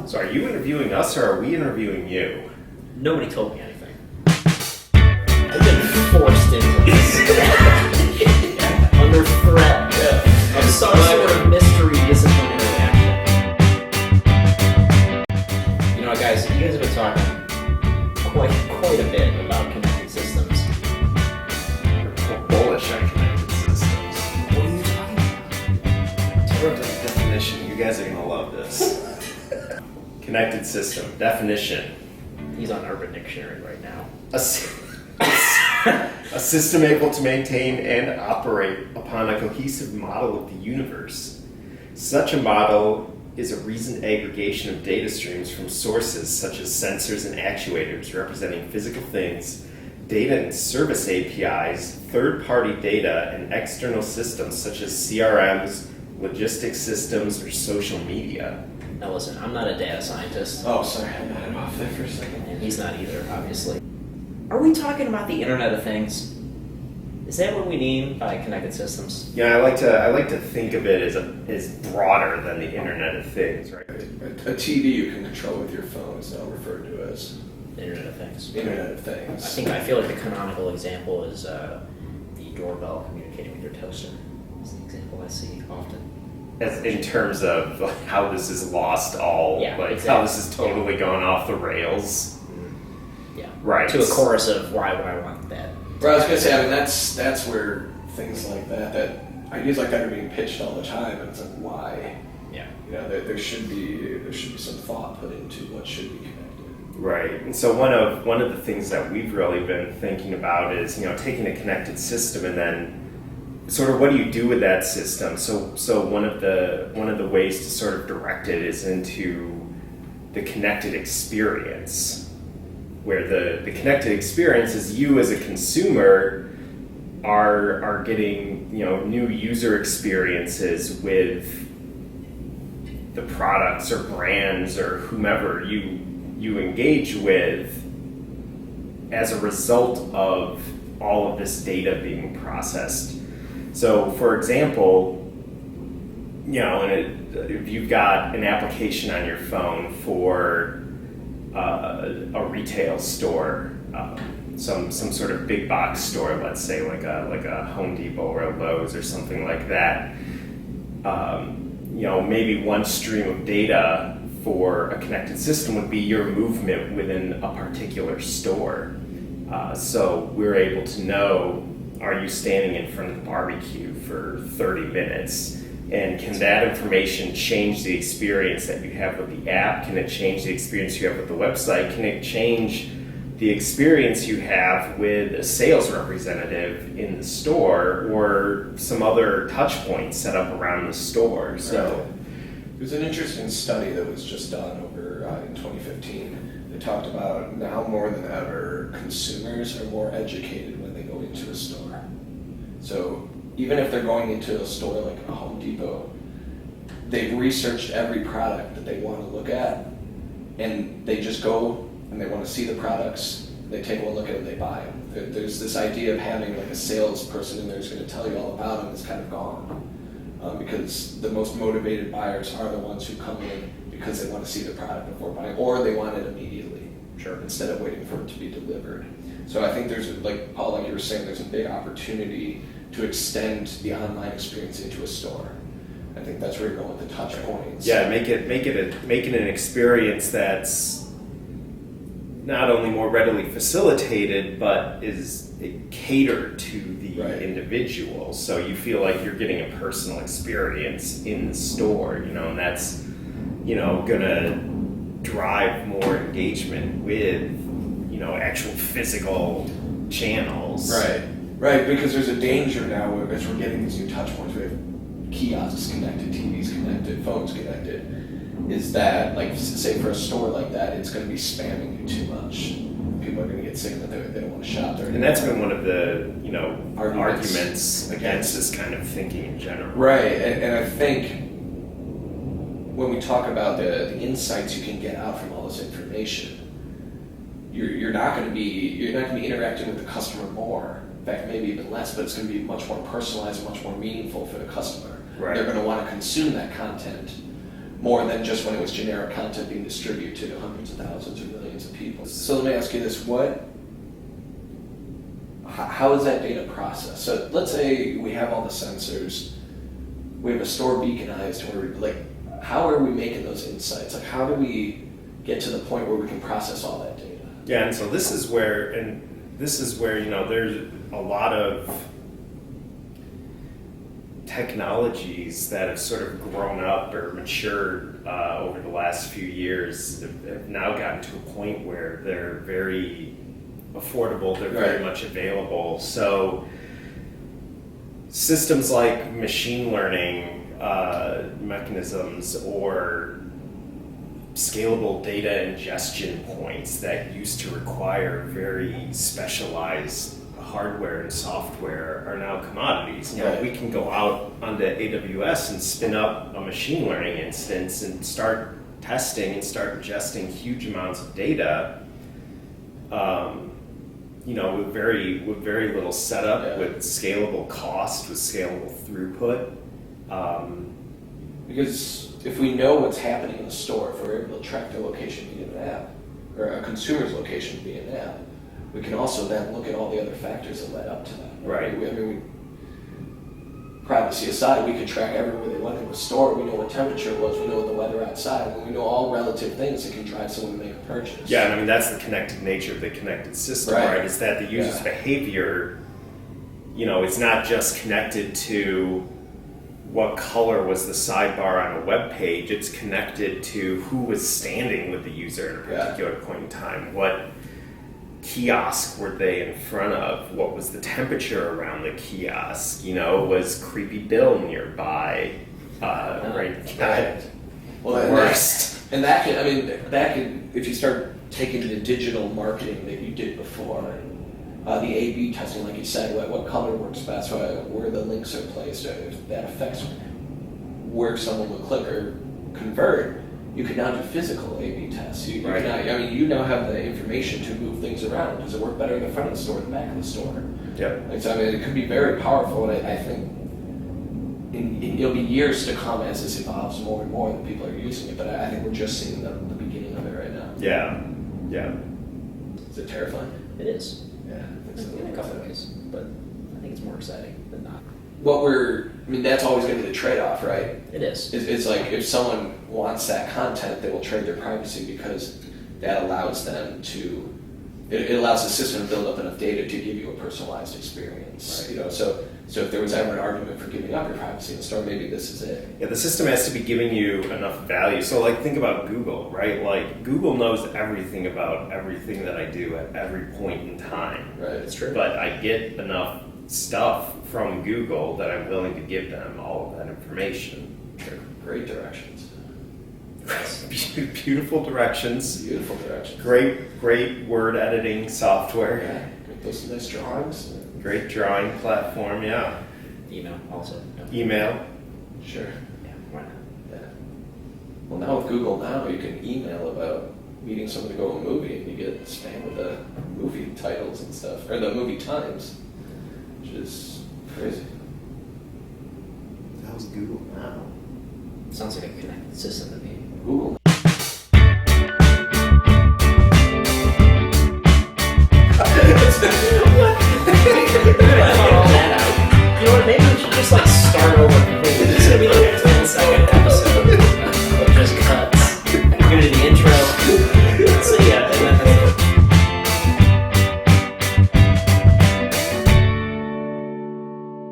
So are you interviewing us or are we interviewing you? Nobody told me anything. I've been forced into this. Under threat of some sort of mystery disciplinary action. You know, guys, you guys have been talking quite a bit about connected systems. You're bullish on connected systems. What are you talking about? Terms of definition, you guys are gonna love this. Connected system, definition. He's on Urban Dictionary right now. A system able to maintain and operate upon a cohesive model of the universe. Such a model is a reasoned aggregation of data streams from sources such as sensors and actuators representing physical things, data and service APIs, third-party data, and external systems such as CRMs, logistics systems, or social media. Now listen, I'm not a data scientist. Oh, sorry, I got it off there for a second. And he's not either, obviously. Are we talking about the Internet of Things? Is that what we mean by connected systems? Yeah, I like to think of it as broader than the Internet of Things, right? A TV you can control with your phone is now referred to as The Internet of Things. Internet of Things. I feel like the canonical example is the doorbell communicating with your toaster. It's the example I see often. As in terms of how this is lost all, how this is totally gone off the rails. Yeah. Right. To a chorus of why would I want that? Well, I was gonna say, I mean, that's where things like that ideas like that are being pitched all the time, and it's like, why? Yeah. You know, there should be some thought put into what should be connected. Right. And so one of the things that we've really been thinking about is, taking a connected system and then sort of what do you do with that system? So one of the ways to sort of direct it is into the connected experience, where the connected experience is you as a consumer are getting new user experiences with the products or brands or whomever you engage with as a result of all of this data being processed. So, for example, if you've got an application on your phone for a retail store, some sort of big box store, let's say like a Home Depot or a Lowe's or something like that, maybe one stream of data for a connected system would be your movement within a particular store. So we're able to know, are you standing in front of the barbecue for 30 minutes? And can that information change the experience that you have with the app? Can it change the experience you have with the website? Can it change the experience you have with a sales representative in the store or some other touch points set up around the store? So there's an interesting study that was just done over in 2015. They talked about now more than ever, consumers are more educated when they go into a store. So even if they're going into a store like a Home Depot, they've researched every product that they want to look at, and they just go and they want to see the products, they take one look at it and they buy them. There's this idea of having like a salesperson in there who's going to tell you all about them is kind of gone. Because the most motivated buyers are the ones who come in because they want to see the product before buying, or they want it immediately, instead of waiting for it to be delivered. So I think there's, like Paul, like you were saying, there's a big opportunity to extend the online experience into a store. I think that's where you're going with the touch points. Yeah, make it an experience that's not only more readily facilitated, but is catered to the individual. So you feel like you're getting a personal experience in the store, and that's, gonna drive more engagement with, actual physical channels. Right, because there's a danger now as we're getting these new touch points, we have kiosks connected, TVs connected, phones connected, is that, like, say for a store like that, it's going to be spamming you too much. People are going to get sick that they don't want to shop there. And that's been one of the, arguments against this kind of thinking in general. Right, and I think when we talk about the insights you can get out from all this information, you're not going to be interacting with the customer more. In fact, maybe even less, but it's going to be much more personalized and much more meaningful for the customer. Right. They're going to want to consume that content more than just when it was generic content being distributed to hundreds of thousands or millions of people. So let me ask you this: how is that data processed? So let's say we have all the sensors, we have a store beaconized, how are we making those insights? Like, how do we get to the point where we can process all that data? Yeah, and so this is where there's a lot of technologies that have sort of grown up or matured over the last few years have now gotten to a point where they're very affordable, they're very much available. So systems like machine learning mechanisms or scalable data ingestion points that used to require very specialized hardware and software are now commodities. We can go out onto AWS and spin up a machine learning instance and start testing and start ingesting huge amounts of data. With very little setup, with scalable cost, with scalable throughput. Because if we know what's happening in the store, if we're able to track their location via an app, or a consumer's location via an app, we can also then look at all the other factors that led up to that. Right. Privacy aside, we can track everywhere they went in the store. We know what temperature it was. We know what the weather outside. And we know all relative things that can drive someone to make a purchase. Yeah, and that's the connected nature of the connected system, right? Is that the user's behavior, it's not just connected to what color was the sidebar on a web page. It's connected to who was standing with the user at a particular point in time. What kiosk were they in front of? What was the temperature around the kiosk? Was Creepy Bill nearby? Right. Well, worst. And that can, if you start taking the digital marketing that you did before, the A/B testing, like you said, what color works best, where the links are placed, if that affects where someone will click or convert. You can now do physical A/B tests. You now have the information to move things around. Does it work better in the front of the store or the back of the store? Yep. It could be very powerful, and I think it'll be years to come as this evolves more and more that people are using it, but I think we're just seeing the beginning of it right now. Yeah. Is it terrifying? It is. Yeah, I think so. In a couple of ways, but I think it's more exciting than not. That's always going to be the trade-off, right? It is. It's like if someone wants that content, they will trade their privacy because that allows them to. It allows the system to build up enough data to give you a personalized experience. Right. So if there was ever an argument for giving up your privacy in the store, maybe this is it. Yeah, the system has to be giving you enough value. So, think about Google, right? Google knows everything about everything that I do at every point in time. Right. It's true. But I get enough stuff from Google that I'm willing to give them all of that information. They're great directions. Beautiful directions. Beautiful directions. Great word editing software. Yeah. Those nice drawings. Great drawing platform, yeah. Email also. Email. Sure. Yeah, why not? Yeah. Well, now with Google Now, you can email about meeting someone to go to a movie, and you get spam with the movie titles and stuff, or the movie times, which is crazy. How's Google Now? Sounds like a connected system to me. Google